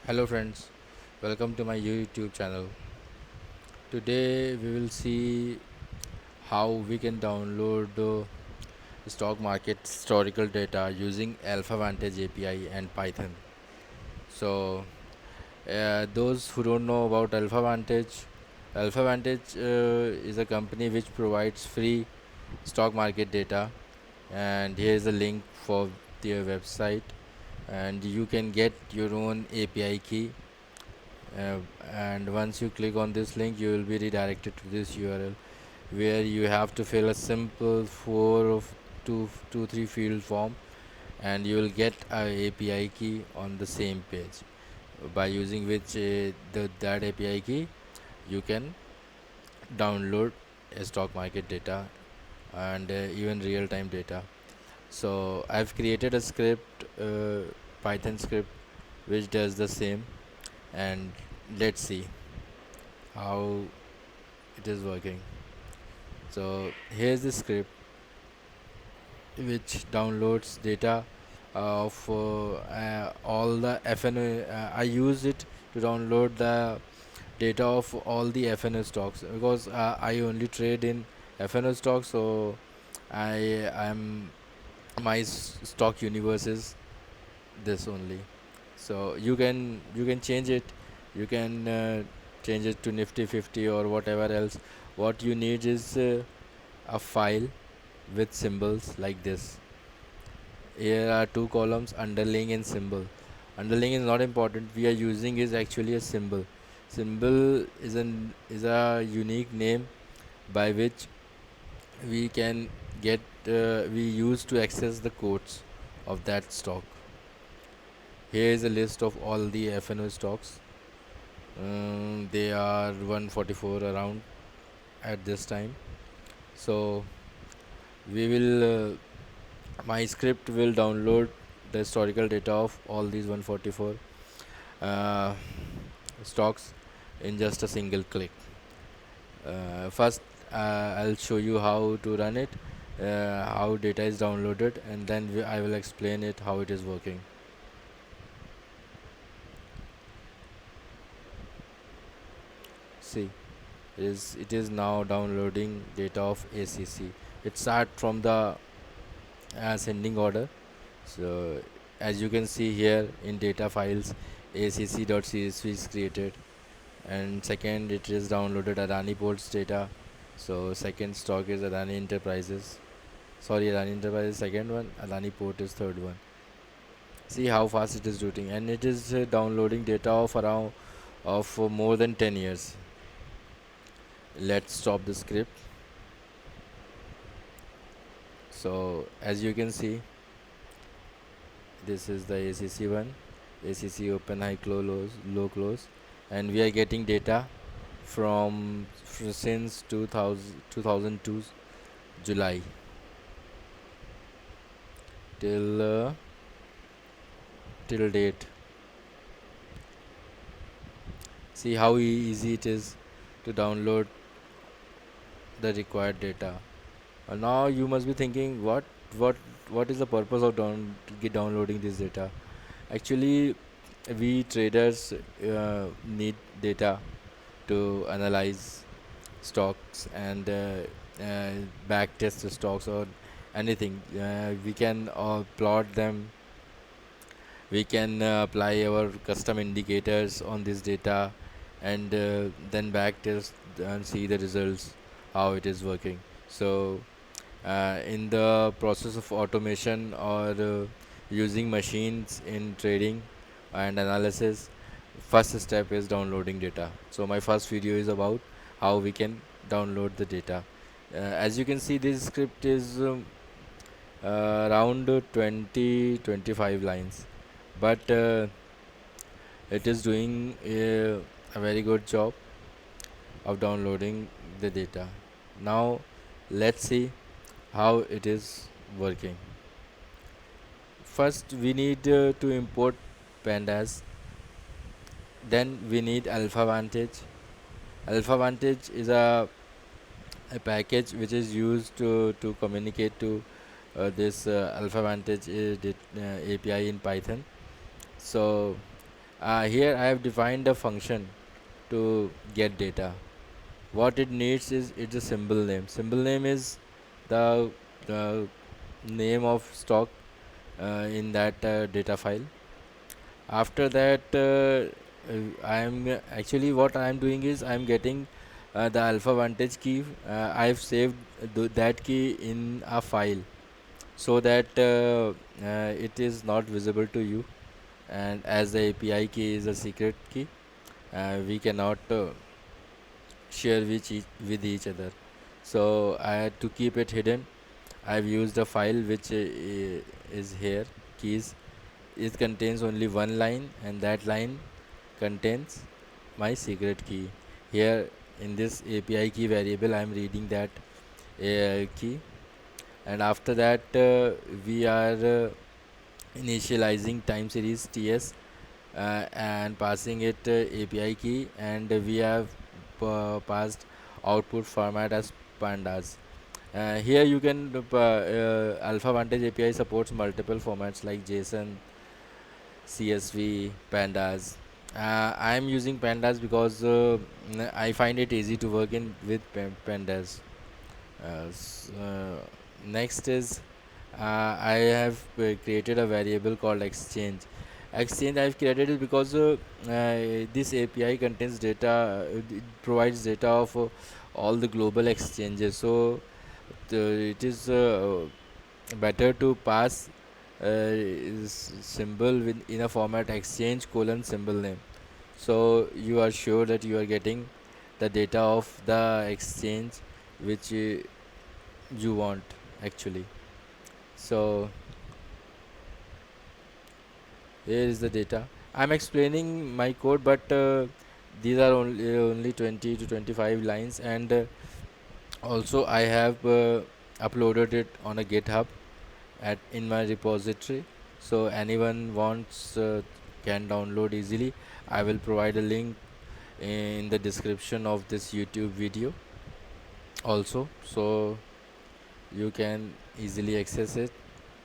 Hello friends, welcome to my YouTube channel. Today we will see how we can download stock market historical data using Alpha Vantage API and Python. So those who don't know about Alpha Vantage is a company which provides free stock market data, and here is a link for their website, and you can get your own API key. uh, and once you click on this link, you will be redirected to this URL where you have to fill a simple four of two three field form, and you will get a API key on the same page, by using which that API key you can download a stock market data and even real time data. So I've created a script, Python script, which does the same, and let's see how it is working. So here's the script which downloads data of all the FNO. I use it to download the data of all the FNO stocks, because I only trade in FNO stocks. So I am my stock universe is this only. So you can change it. You can change it to Nifty 50 or whatever else. What you need is a file with symbols like this. Here are two columns, underlying and symbol. Underlying is not important. We are using is actually a symbol. Symbol is a unique name by which we can get we use to access the codes of that stock. Here is a list of all the FNO stocks. They are 144 around at this time. So we will my script will download the historical data of all these 144 uh, stocks in just a single click. First, I'll show you how to run it, how data is downloaded, and then I will explain it how it is working. See, it is now downloading data of ACC. It start from the ascending order. So as you can see here in data files, acc.csv is created, and second it is downloaded Adani Ports data. So second stock is Adani Enterprises. Sorry, Adani Enterprises second one, Adani Port is third one. See how fast it is doing, and it is downloading data of around of more than 10 years. Let's stop the script. So as you can see, this is the ACC one, ACC open high close low close, and we are getting data from since 2002 July till date. See how easy it is to download the required data. Now you must be thinking, what what is the purpose of downloading this data? Actually, we traders need data to analyze stocks and back test the stocks or anything. We can plot them. We can apply our custom indicators on this data, and then back test and see the results, how it is working. So in the process of automation or using machines in trading and analysis, first step is downloading data. So my first video is about how we can download the data. As you can see, this script is around 20-25 lines, but it is doing a very good job of downloading the data. Now let's see how it is working. First we need to import pandas, then we need Alpha Vantage. Alpha Vantage is a package which is used to communicate to this Alpha Vantage API in Python. So Here I have defined a function to get data. What it needs is it's a symbol name. Symbol name is the the name of stock in that data file. After that, I'm actually what I'm doing is I'm getting the alpha vantage key. I've saved that key in a file so that it is not visible to you. And as the API key is a secret key, we cannot share with each other. So I had to keep it hidden. I've used a file which is here keys. It contains only one line, and that line contains my secret key. Here in this API key variable, I'm reading that key, and after that we are initializing time series TS and passing it API key, and we have passed output format as pandas. Here you can Alpha Vantage API supports multiple formats like JSON, CSV, pandas. I am using pandas because I find it easy to work in with pandas. Next is I have created a variable called exchange. Exchange I've created it because this API contains data, it provides data of all the global exchanges. So it is better to pass symbol in a format exchange colon symbol name. So you are sure that you are getting the data of the exchange which you want actually. So here is the data. I'm explaining my code, but these are only 20 to 25 lines, and also I have uploaded it on a GitHub at in my repository. So anyone wants can download easily. I will provide a link in the description of this YouTube video also, so you can easily access it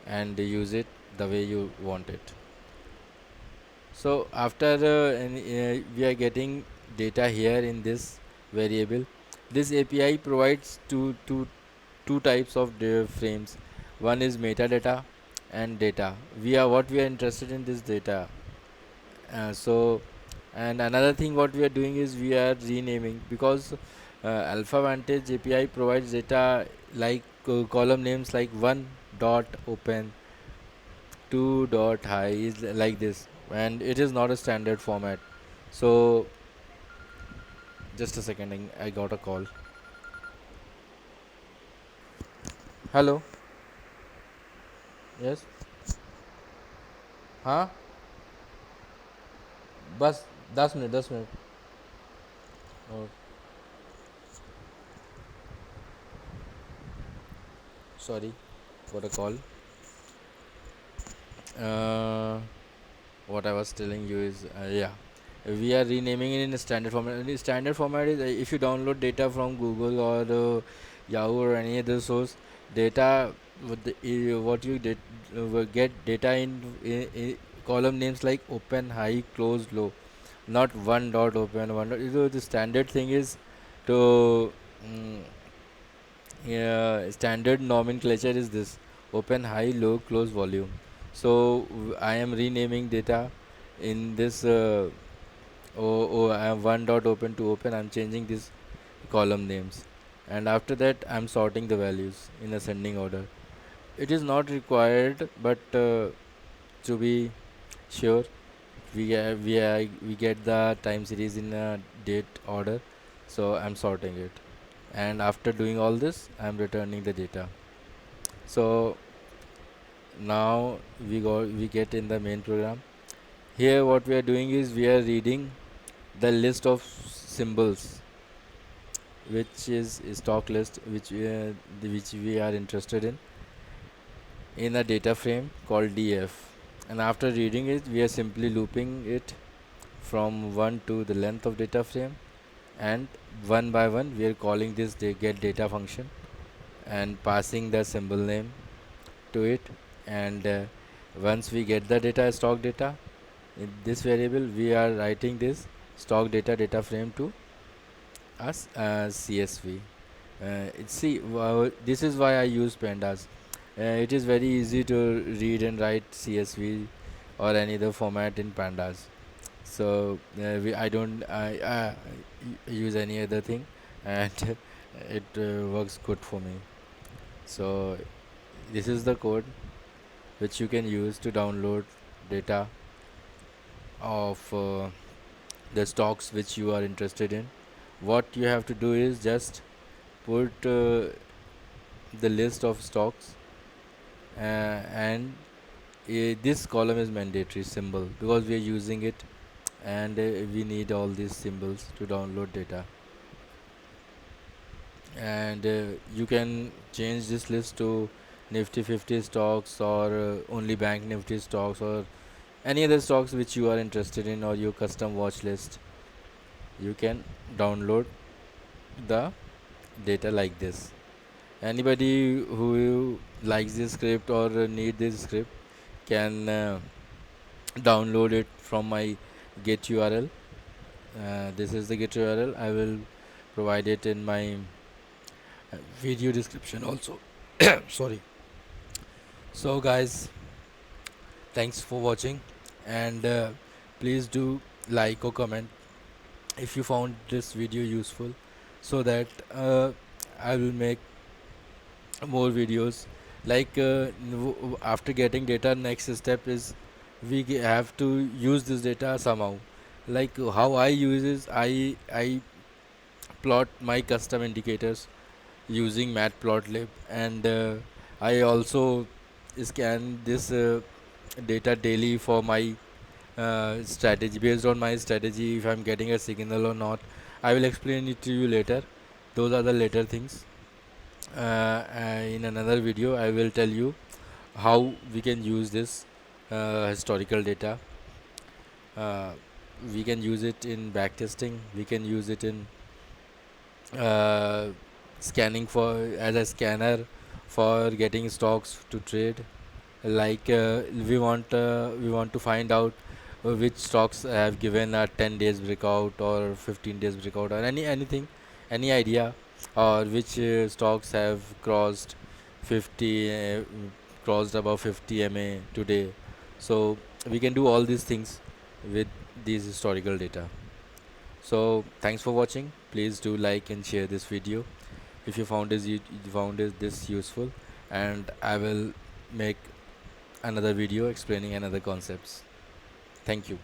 and use it the way you want it. So after we are getting data here in this variable. This API provides two types of frames. One is metadata and data. We are interested in this data. So and another thing what we are doing is we are renaming because Alpha Vantage API provides data like column names like 1 dot open, 2 dot high is like this, and it is not a standard format. So just a second, I got a call. Hello. Yes. हाँ. बस 10 minute 10 minute. Oh, sorry, got a call. uh, what I was telling you is yeah, we are renaming it in a standard format. And the standard format is if you download data from Google or Yahoo or any other source, data what you did get data in column names like open, high, close, low, not one dot open, one dot. The standard thing is to yeah, standard nomenclature is this: open, high, low, close, volume. So I am renaming data in this. I have one dot open to open. I'm changing this column names, and after that I'm sorting the values in ascending order. It is not required, but to be sure, we get the time series in a date order. So I'm sorting it, and after doing all this, I'm returning the data. So now we get in the main program. Here what we are doing is we are reading the list of symbols, which is a stock list which we are interested in a data frame called df. And after reading it, we are simply looping it from 1 to the length of data frame, and one by one we are calling this get data function and passing the symbol name to it. And once we get the data, stock data, In this variable we are writing this stock data frame to as CSV. See, this is why I use pandas. It is very easy to read and write CSV or any other format in pandas. So I don't use any other thing, and it works good for me. So this is the code which you can use to download data of the stocks which you are interested in. What you have to do is just put the list of stocks, and this column is mandatory symbol because we are using it, and we need all these symbols to download data. And you can change this list to Nifty 50 stocks, or only Bank Nifty stocks, or any other stocks which you are interested in, or your custom watch list. You can download the data like this. Anybody who likes this script or need this script can download it from my Git URL. This is the Git URL. I will provide it in my video description also. Sorry. So guys, thanks for watching, and please do like or comment if you found this video useful, so that I will make more videos. Like after getting data, next step is we have to use this data somehow. Like how I use is I plot my custom indicators using Matplotlib, and I also scan this data daily for my strategy. Based on my strategy, if I'm getting a signal or not, I will explain it to you later. Those are the later things. In another video I will tell you how we can use this historical data. uh, we can use it in backtesting, we can use it in uh, scanning for as a scanner for getting stocks to trade. Like we want to find out which stocks have given a 10 days breakout or 15 days breakout, or anything, any idea, or which stocks have crossed 50 crossed above 50 MA today. So we can do all these things with these historical data. So thanks for watching. Please do like and share this video if you found this useful, and I will make another video explaining another concepts. Thank you.